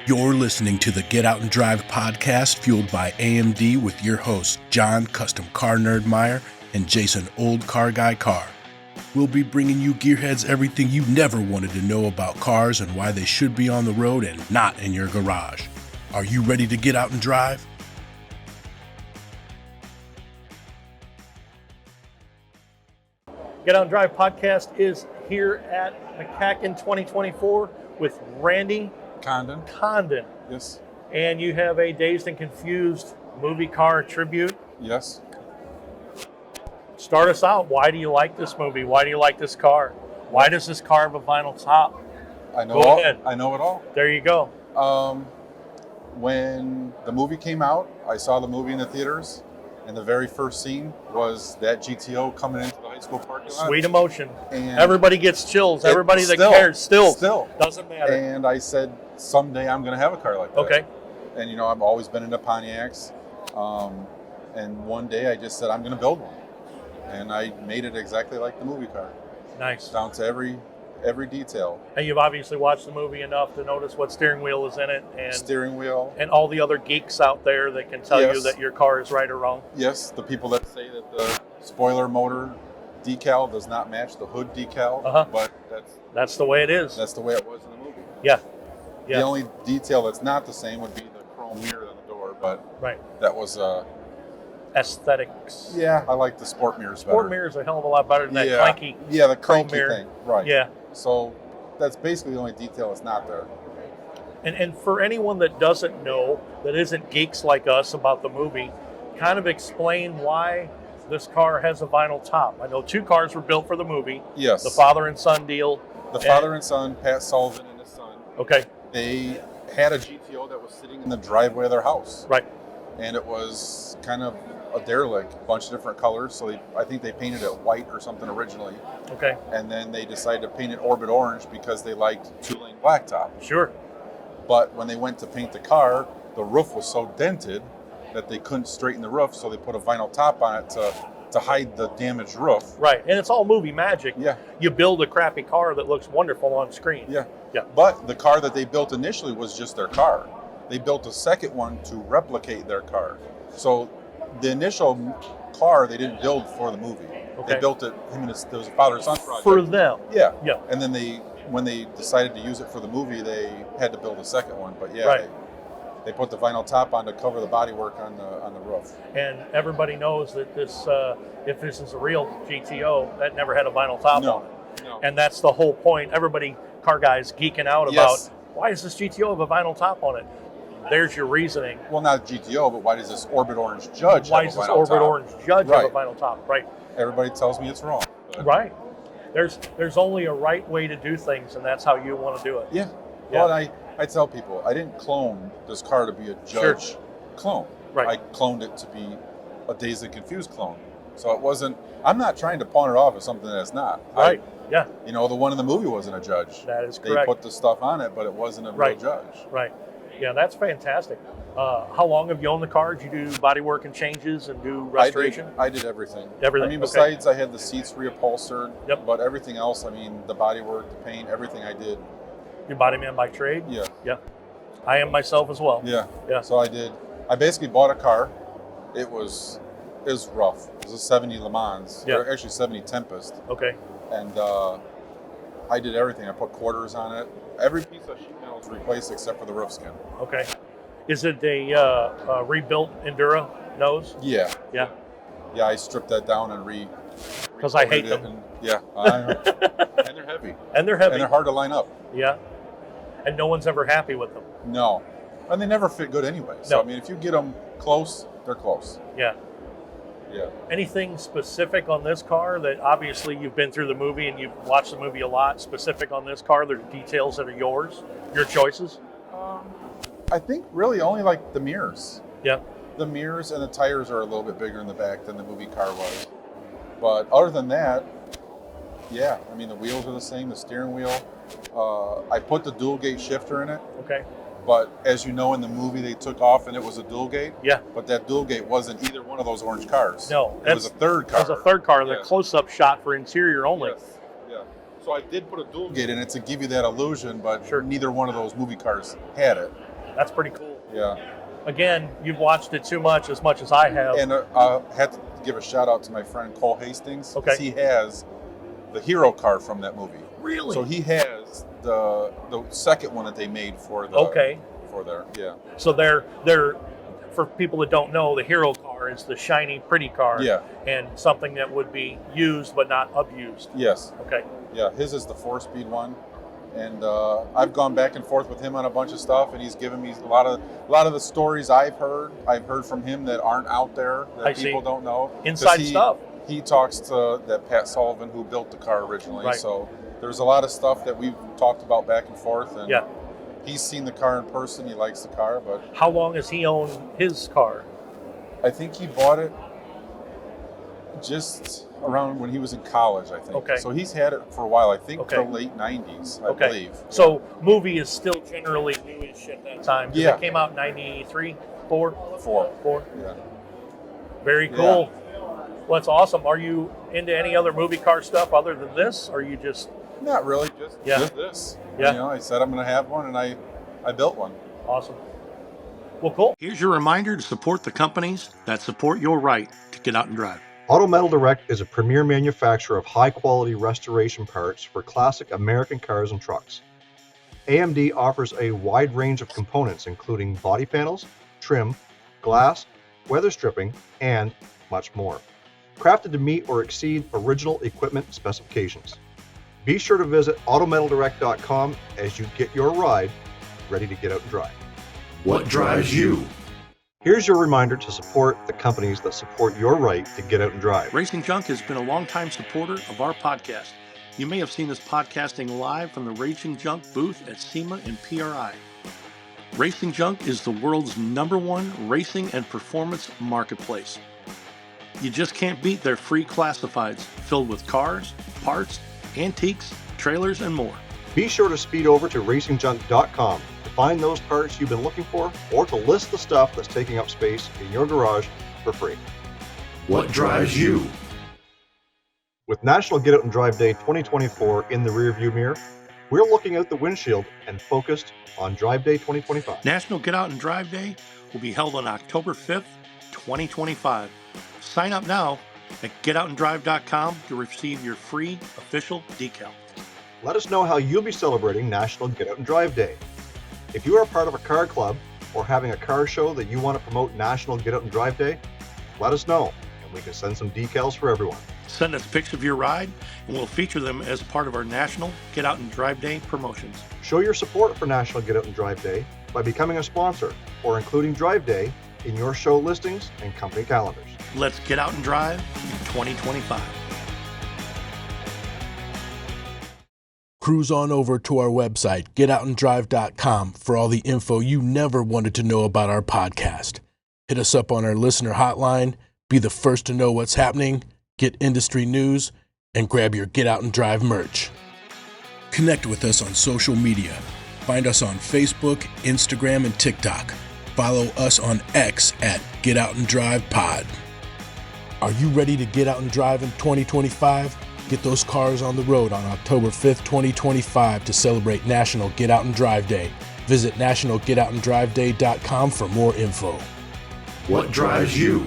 You're listening to the Get Out and Drive podcast, fueled by AMD, with your hosts, John, Custom Car Nerd Meyer, and Jason, Old Car Guy Carr. We'll be bringing you gearheads everything you never wanted to know about cars and why they should be on the road and not in your garage. Are you ready to get out and drive? Get Out and Drive podcast is here at MCACN 2024 with Randy Condon. Yes. And you have a Dazed and Confused movie car tribute. Yes. Start us out. Why do you like this movie? Why do you like this car? Why does this car have a vinyl top? I know. Go ahead. I know it all. There you go. When the movie came out, I saw the movie in the theaters, and the very first scene was that GTO coming into the high school parking lot. Sweet emotion. And everybody gets chills. Everybody that cares still doesn't matter. And I said, someday I'm going to have a car like that. Okay. And you know, I've always been into Pontiacs. And one day I just said, I'm going to build one. And I made it exactly like the movie car. Nice. Down to every detail. And you've obviously watched the movie enough to notice what steering wheel is in it, and steering wheel, and all the other geeks out there that can tell you that your car is right or wrong. Yes, the people that say that the spoiler motor decal does not match the hood decal, but that's the way it is. That's the way it was in the movie. Yeah. The only detail that's not the same would be the chrome mirror on the door, but that was aesthetics. Yeah, I like the sport mirrors better. Sport mirrors are a hell of a lot better than that clanky. Yeah, the cranky mirror thing. Right. Yeah. So that's basically the only detail that's not there. And for anyone that doesn't know, that isn't geeks like us about the movie, kind of explain why this car has a vinyl top. I know two cars were built for the movie. Yes. The father and son deal. The father and son, Pat Sullivan and his son. Okay. They had a GTO that was sitting in the driveway of their house. Right. And it was kind of a derelict, a bunch of different colors. So I think they painted it white or something originally. Okay. And then they decided to paint it orbit orange because they liked two-lane blacktop. Sure. But when they went to paint the car, the roof was so dented that they couldn't straighten the roof, so they put a vinyl top on it to hide the damaged roof. Right, and it's all movie magic. Yeah. You build a crappy car that looks wonderful on screen. Yeah. Yeah. But the car that they built initially was just their car. They built a second one to replicate their car. So the initial car they didn't build for the movie. Okay. They built it, there was a father and son project. For them. Yeah. Yeah. And then when they decided to use it for the movie, they had to build a second one. But yeah, right. They put the vinyl top on to cover the bodywork on the roof. And everybody knows that this, if this is a real GTO, that never had a vinyl top on it. No. And that's the whole point. Everybody, car guys, geeking out about why does this GTO have a vinyl top on it? There's your reasoning. Well, not GTO, but why does this Orbit Orange Judge Why have does a this vinyl Orbit top? Orange Judge have a vinyl top? Right. Everybody tells me it's wrong. But. Right. There's only a right way to do things, and that's how you want to do it. Yeah. Well, I tell people, I didn't clone this car to be a Judge clone. Right. I cloned it to be a Dazed and Confused clone. So it wasn't, I'm not trying to pawn it off as something that it's not. Right. Yeah. You know, the one in the movie wasn't a Judge. That is correct. They put the stuff on it, but it wasn't a real Judge. Right. Yeah, that's fantastic. How long have you owned the car? Did you do body work and changes and do restoration? I did everything. Everything. I mean, besides I had the seats reupholstered, but everything else, I mean, the body work, the paint, everything I did. You're body man by trade? Yeah. Yeah. I am myself as well. Yeah. Yeah. So I basically bought a car. It was rough. It was a 70 Le Mans. Yeah. Or actually 70 Tempest. Okay. And I did everything. I put quarters on it. Every piece of sheet metal was replaced except for the roof skin. Okay. Is it a rebuilt Endura nose? Yeah. Yeah. Yeah, I stripped that down and because I hate them. And, and they're heavy. And they're heavy. And they're hard to line up. Yeah. And no one's ever happy with them. No. And they never fit good anyway. So, I mean, if you get them close, they're close. Yeah. Yeah. Anything specific on this car that obviously you've been through the movie and you've watched the movie a lot, specific on this car, there's details that are yours, your choices? I think really only like the mirrors. Yeah. The mirrors and the tires are a little bit bigger in the back than the movie car was. But other than that, yeah, I mean, the wheels are the same, the steering wheel. I put the dual gate shifter in it. Okay. But as you know, in the movie, they took off and it was a dual gate. Yeah. But that dual gate wasn't either one of those orange cars. No. It was a third car. It was a third car, the close-up shot for interior only. Yes. Yeah. So I did put a dual gate in it to give you that illusion, but neither one of those movie cars had it. That's pretty cool. Yeah. Again, you've watched it as much as I have. And I had to give a shout out to my friend Cole Hastings. Okay. He has the hero car from that movie. Really? So he has the second one that they made for the for there. Yeah. So they're for people that don't know, the hero car is the shiny, pretty car. Yeah. And something that would be used but not abused. Yes. Okay. Yeah, his is the 4-speed one. And I've gone back and forth with him on a bunch of stuff, and he's given me a lot of the stories I've heard from him that aren't out there that people don't know. Inside stuff. He talks to that Pat Sullivan who built the car originally. Right. So there's a lot of stuff that we've talked about back and forth. And he's seen the car in person. He likes the car. But how long has he owned his car? I think he bought it just around when he was in college, I think. Okay. So he's had it for a while, I think till late 90s, I believe. So movie is still generally newish at that time. Yeah. It came out in 93, 4? 4. Yeah. Very cool. Well, that's awesome. Are you into any other movie car stuff other than this? Or are you just... Not really, just this. Yeah. You know, I said I'm going to have one, and I built one. Awesome. Well, cool. Here's your reminder to support the companies that support your right to get out and drive. Auto Metal Direct is a premier manufacturer of high-quality restoration parts for classic American cars and trucks. AMD offers a wide range of components including body panels, trim, glass, weather stripping, and much more, crafted to meet or exceed original equipment specifications. Be sure to visit autometaldirect.com as you get your ride ready to get out and drive. What drives you? Here's your reminder to support the companies that support your right to get out and drive. Racing Junk has been a longtime supporter of our podcast. You may have seen us podcasting live from the Racing Junk booth at SEMA and PRI. Racing Junk is the world's #1 racing and performance marketplace. You just can't beat their free classifieds filled with cars, parts, antiques, trailers, and more. Be sure to speed over to racingjunk.com to find those parts you've been looking for or to list the stuff that's taking up space in your garage for free. What drives you? With National Get Out and Drive Day 2024 in the rearview mirror, we're looking out the windshield and focused on Drive Day 2025. National Get Out and Drive Day will be held on October 5th, 2025. Sign up now at getoutanddrive.com to receive your free official decal. Let us know how you'll be celebrating National Get Out and Drive Day. If you are part of a car club or having a car show that you want to promote National Get Out and Drive Day, let us know and we can send some decals for everyone. Send us pics of your ride and we'll feature them as part of our National Get Out and Drive Day promotions. Show your support for National Get Out and Drive Day by becoming a sponsor or including Drive Day in your show listings and company calendars. Let's get out and drive in 2025. Cruise on over to our website, getoutanddrive.com, for all the info you never wanted to know about our podcast. Hit us up on our listener hotline, be the first to know what's happening, get industry news, and grab your Get Out and Drive merch. Connect with us on social media. Find us on Facebook, Instagram, and TikTok. Follow us on X at Get Out and Drive Pod. Are you ready to get out and drive in 2025? Get those cars on the road on October 5th, 2025 to celebrate National Get Out and Drive Day. Visit nationalgetoutanddriveday.com for more info. What drives you?